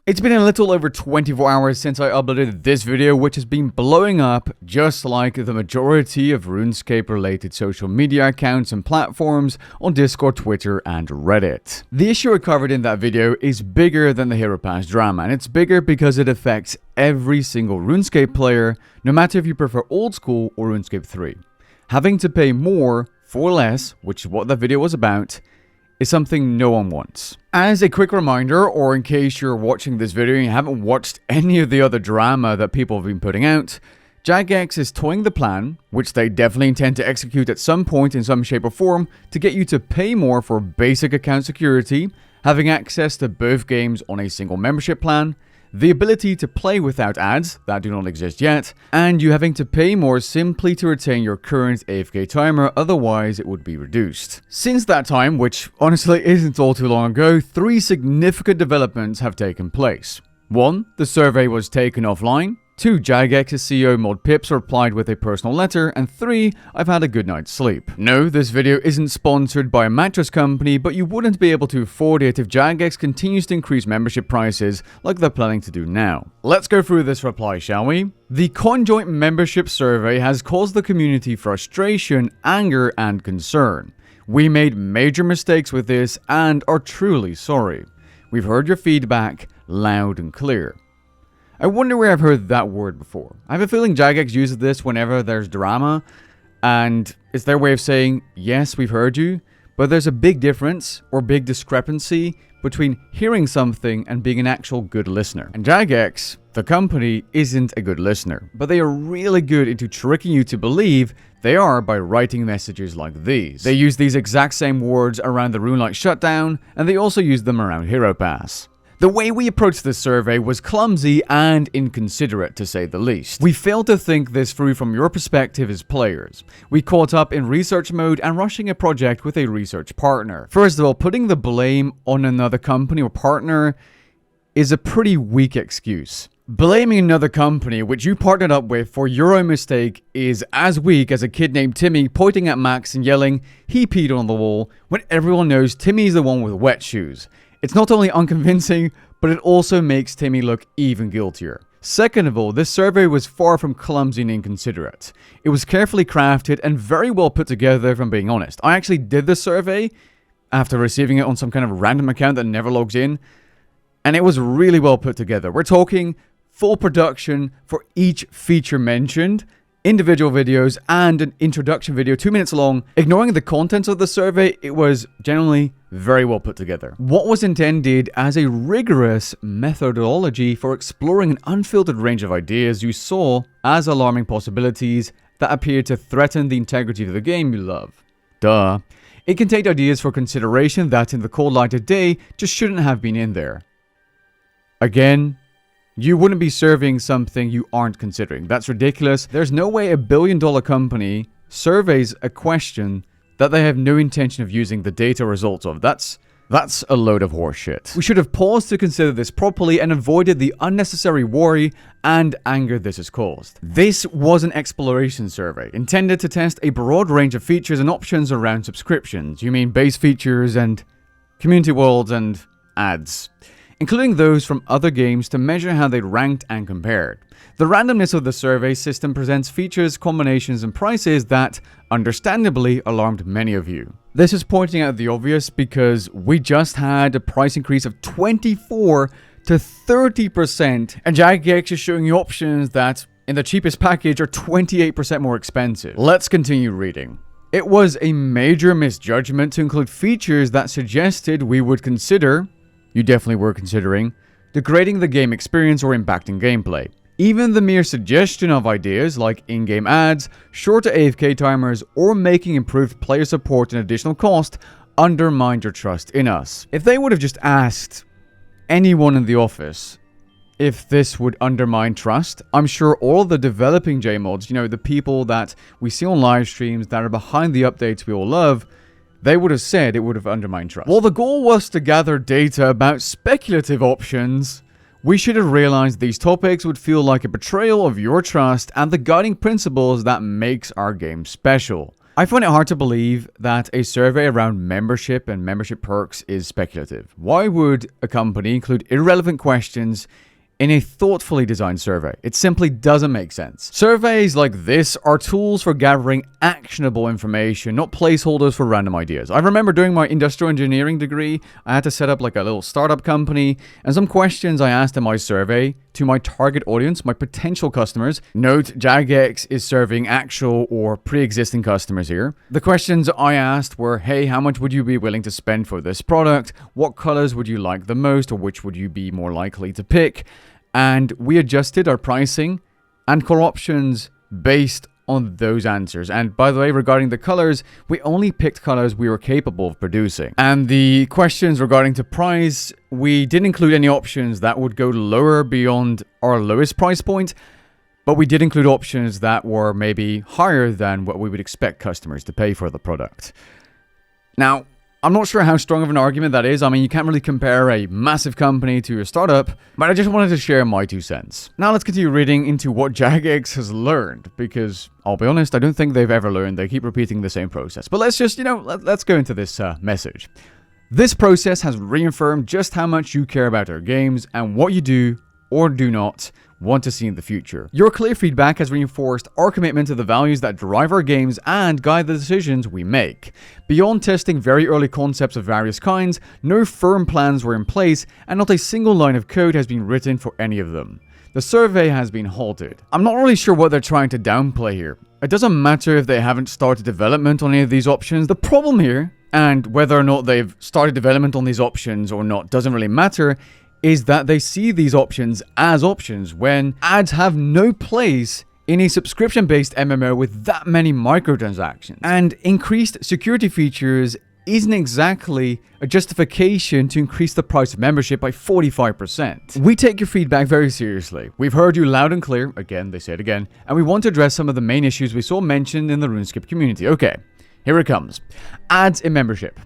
It's been a little over 24 hours since I uploaded this video, which has been blowing up just like the majority of RuneScape related social media accounts and platforms on Discord, Twitter, and Reddit. The issue I covered in that video is bigger than the Hero Pass drama, and it's bigger because it affects every single RuneScape player, no matter if you prefer old school or RuneScape 3. Having to pay more for less, which is what that video was about, is something no one wants. As a quick reminder, or in case you're watching this video and you haven't watched any of the other drama that people have been putting out, Jagex is toying the plan, which they definitely intend to execute at some point in some shape or form, to get you to pay more for basic account security, having access to both games on a single membership plan, the ability to play without ads that do not exist yet, and you having to pay more simply to retain your current AFK timer, otherwise it would be reduced. Since that time, which honestly isn't all too long ago, 3 significant developments have taken place. 1. The survey was taken offline. 2. Jagex CEO mod pips replied with a personal letter, and 3. I've had a good night's sleep. No, this video isn't sponsored by a mattress company, but you wouldn't be able to afford it if Jagex continues to increase membership prices like they're planning to do now. Let's go through this reply, shall we? The conjoint membership survey has caused the community frustration, anger, and concern. We made major mistakes with this and are truly sorry. We've heard your feedback loud and clear. I wonder where I've heard that word before. I have a feeling Jagex uses this whenever there's drama, and it's their way of saying, yes, we've heard you, but there's a big difference, or big discrepancy, between hearing something and being an actual good listener. And Jagex, the company, isn't a good listener, but they are really good into tricking you to believe they are by writing messages like these. They use these exact same words around the RuneLite shutdown, and they also use them around Hero Pass. The way we approached this survey was clumsy and inconsiderate, to say the least. We failed to think this through from your perspective as players. We caught up in research mode and rushing a project with a research partner. First of all, putting the blame on another company or partner is a pretty weak excuse. Blaming another company which you partnered up with for your own mistake is as weak as a kid named Timmy pointing at Max and yelling, "He peed on the wall," when everyone knows Timmy's the one with wet shoes. It's not only unconvincing, but it also makes Timmy look even guiltier. Second of all, this survey was far from clumsy and inconsiderate. It was carefully crafted and very well put together, if I'm being honest. I actually did the survey after receiving it on some kind of random account that never logs in, and it was really well put together. We're talking full production for each feature mentioned, individual videos, and an introduction video 2 minutes long. Ignoring the contents of the survey, it was generally very well put together. What was intended as a rigorous methodology for exploring an unfiltered range of ideas you saw as alarming possibilities that appeared to threaten the integrity of the game you love. Duh. It contained ideas for consideration that in the cold light of day just shouldn't have been in there. Again, you wouldn't be serving something you aren't considering. That's ridiculous. There's no way a billion-dollar company surveys a question that they have no intention of using the data results of. That's a load of horseshit. We should have paused to consider this properly and avoided the unnecessary worry and anger this has caused. This was an exploration survey intended to test a broad range of features and options around subscriptions. You mean base features and community worlds and ads, including those from other games to measure how they ranked and compared. The randomness of the survey system presents features, combinations, and prices that, understandably, alarmed many of you. This is pointing out the obvious because we just had a price increase of 24 to 30%, and Jagex is showing you options that, in the cheapest package, are 28% more expensive. Let's continue reading. It was a major misjudgment to include features that suggested we would consider, you definitely were considering, degrading the game experience or impacting gameplay. Even the mere suggestion of ideas like in-game ads, shorter AFK timers, or making improved player support an additional cost undermined your trust in us. If they would have just asked anyone in the office if this would undermine trust, I'm sure all the developing JMods, the people that we see on live streams that are behind the updates we all love, they would have said it would have undermined trust. While the goal was to gather data about speculative options, we should have realized these topics would feel like a betrayal of your trust and the guiding principles that makes our game special. I find it hard to believe that a survey around membership and membership perks is speculative. Why would a company include irrelevant questions in a thoughtfully designed survey? It simply doesn't make sense. Surveys like this are tools for gathering actionable information, not placeholders for random ideas. I remember during my industrial engineering degree, I had to set up like a little startup company, and some questions I asked in my survey to my target audience, my potential customers. Note, Jagex is serving actual or pre-existing customers here. The questions I asked were, hey, how much would you be willing to spend for this product? What colors would you like the most, or which would you be more likely to pick? And we adjusted our pricing and core options based on those answers. And by the way, regarding the colors, we only picked colors we were capable of producing. And the questions regarding to price, we didn't include any options that would go lower beyond our lowest price point, but we did include options that were maybe higher than what we would expect customers to pay for the product. Now, I'm not sure how strong of an argument that is. I mean, you can't really compare a massive company to a startup, but I just wanted to share my 2 cents. Now let's continue reading into what Jagex has learned, because I'll be honest, I don't think they've ever learned. They keep repeating the same process. But let's just, let's go into this message. This process has reaffirmed just how much you care about our games and what you do or do not want to see in the future. Your clear feedback has reinforced our commitment to the values that drive our games and guide the decisions we make. Beyond testing very early concepts of various kinds, no firm plans were in place, and not a single line of code has been written for any of them. The survey has been halted. I'm not really sure what they're trying to downplay here. It doesn't matter if they haven't started development on any of these options. The problem here, and whether or not they've started development on these options or not doesn't really matter, is that they see these options as options when ads have no place in a subscription-based MMO with that many microtransactions. And increased security features isn't exactly a justification to increase the price of membership by 45%. We take your feedback very seriously. We've heard you loud and clear, again, they say it again, and we want to address some of the main issues we saw mentioned in the Runescape community. Okay, here it comes. Ads in membership.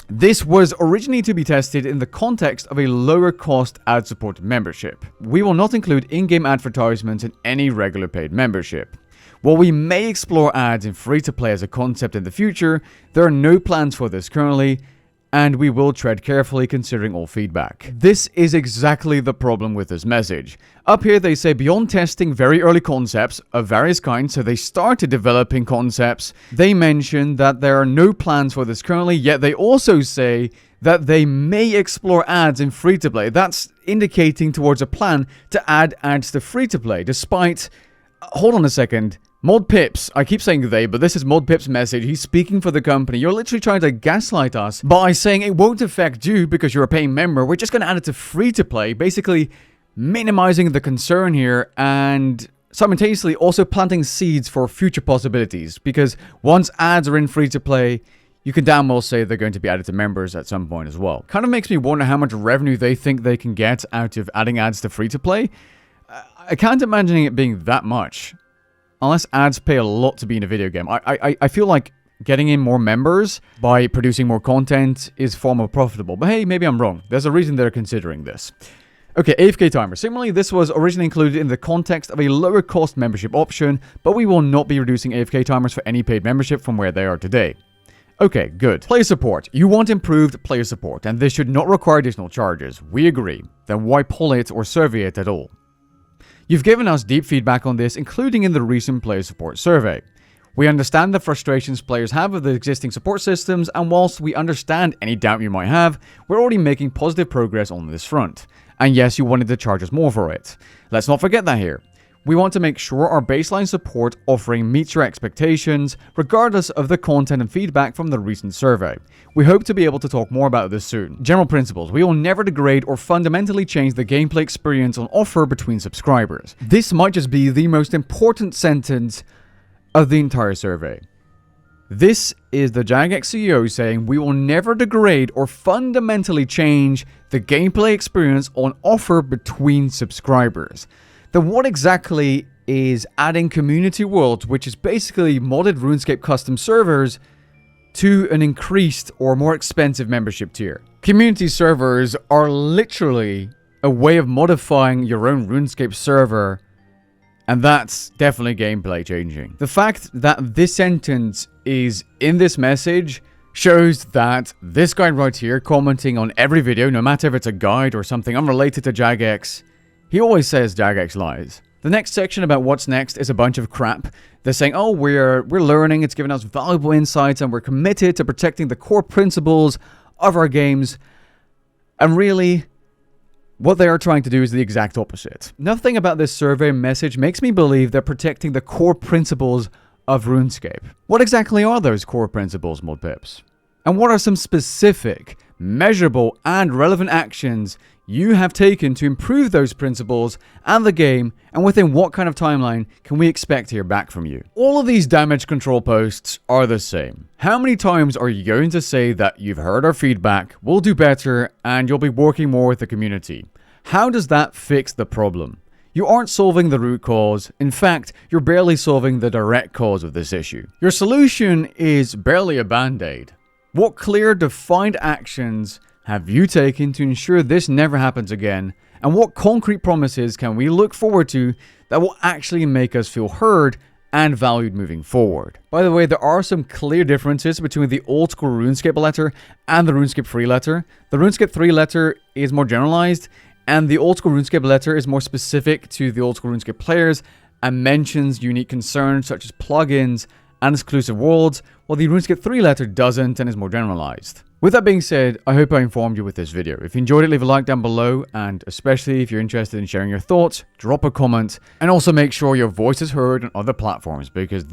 This was originally to be tested in the context of a lower cost ad-supported membership. We will not include in-game advertisements in any regular paid membership. While we may explore ads in free-to-play as a concept in the future, there are no plans for this currently, and we will tread carefully considering all feedback. This is exactly the problem with this message. Up here they say beyond testing very early concepts of various kinds, so they started developing concepts. They mention that there are no plans for this currently, yet they also say that they may explore ads in free-to-play. That's indicating towards a plan to add ads to free-to-play, despite... Hold on a second. Mod Pips, I keep saying they, but this is Mod Pips' message. He's speaking for the company. You're literally trying to gaslight us by saying it won't affect you because you're a paying member. We're just going to add it to free-to-play, basically minimizing the concern here and simultaneously also planting seeds for future possibilities. Because once ads are in free-to-play, you can damn well say they're going to be added to members at some point as well. Kind of makes me wonder how much revenue they think they can get out of adding ads to free-to-play. I can't imagine it being that much. Unless ads pay a lot to be in a video game. I feel like getting in more members by producing more content is far more profitable. But hey, maybe I'm wrong. There's a reason they're considering this. Okay, AFK timer. Similarly, this was originally included in the context of a lower cost membership option, but we will not be reducing AFK timers for any paid membership from where they are today. Okay, good. Player support. You want improved player support, and this should not require additional charges. We agree. Then why pull it or survey it at all? You've given us deep feedback on this, including in the recent player support survey. We understand the frustrations players have with the existing support systems, and whilst we understand any doubt you might have, we're already making positive progress on this front. And yes, you wanted to charge us more for it. Let's not forget that here. We want to make sure our baseline support offering meets your expectations, regardless of the content and feedback from the recent survey. We hope to be able to talk more about this soon. General principles. We will never degrade or fundamentally change the gameplay experience on offer between subscribers. This might just be the most important sentence of the entire survey. This is the Jagex CEO saying we will never degrade or fundamentally change the gameplay experience on offer between subscribers. Then what exactly is adding community worlds, which is basically modded RuneScape custom servers, to an increased or more expensive membership tier? Community servers are literally a way of modifying your own RuneScape server, and that's definitely gameplay changing. The fact that this sentence is in this message shows that this guy right here commenting on every video, no matter if it's a guide or something unrelated to Jagex, he always says Jagex lies. The next section about what's next is a bunch of crap. They're saying, oh, we're learning, it's giving us valuable insights, and we're committed to protecting the core principles of our games. And really, what they are trying to do is the exact opposite. Nothing about this survey message makes me believe they're protecting the core principles of RuneScape. What exactly are those core principles, ModPips? And what are some specific, measurable, and relevant actions you have taken to improve those principles and the game, and within what kind of timeline can we expect to hear back from you? All of these damage control posts are the same. How many times are you going to say that you've heard our feedback, we'll do better, and you'll be working more with the community? How does that fix the problem? You aren't solving the root cause. In fact, you're barely solving the direct cause of this issue. Your solution is barely a band-aid. What clear, defined actions have you taken to ensure this never happens again? And what concrete promises can we look forward to that will actually make us feel heard and valued moving forward? By the way, there are some clear differences between the old school RuneScape letter and the RuneScape 3 letter. The RuneScape 3 letter is more generalized, and the old school RuneScape letter is more specific to the old school RuneScape players and mentions unique concerns such as plugins and exclusive worlds, while the RuneScape 3 letter doesn't and is more generalized. With that being said, I hope I informed you with this video. If you enjoyed it, leave a like down below, and especially if you're interested in sharing your thoughts, drop a comment, and also make sure your voice is heard on other platforms, because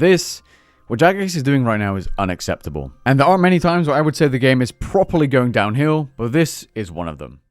what Jagex is doing right now is unacceptable. And there are many times where I would say the game is properly going downhill, but this is one of them.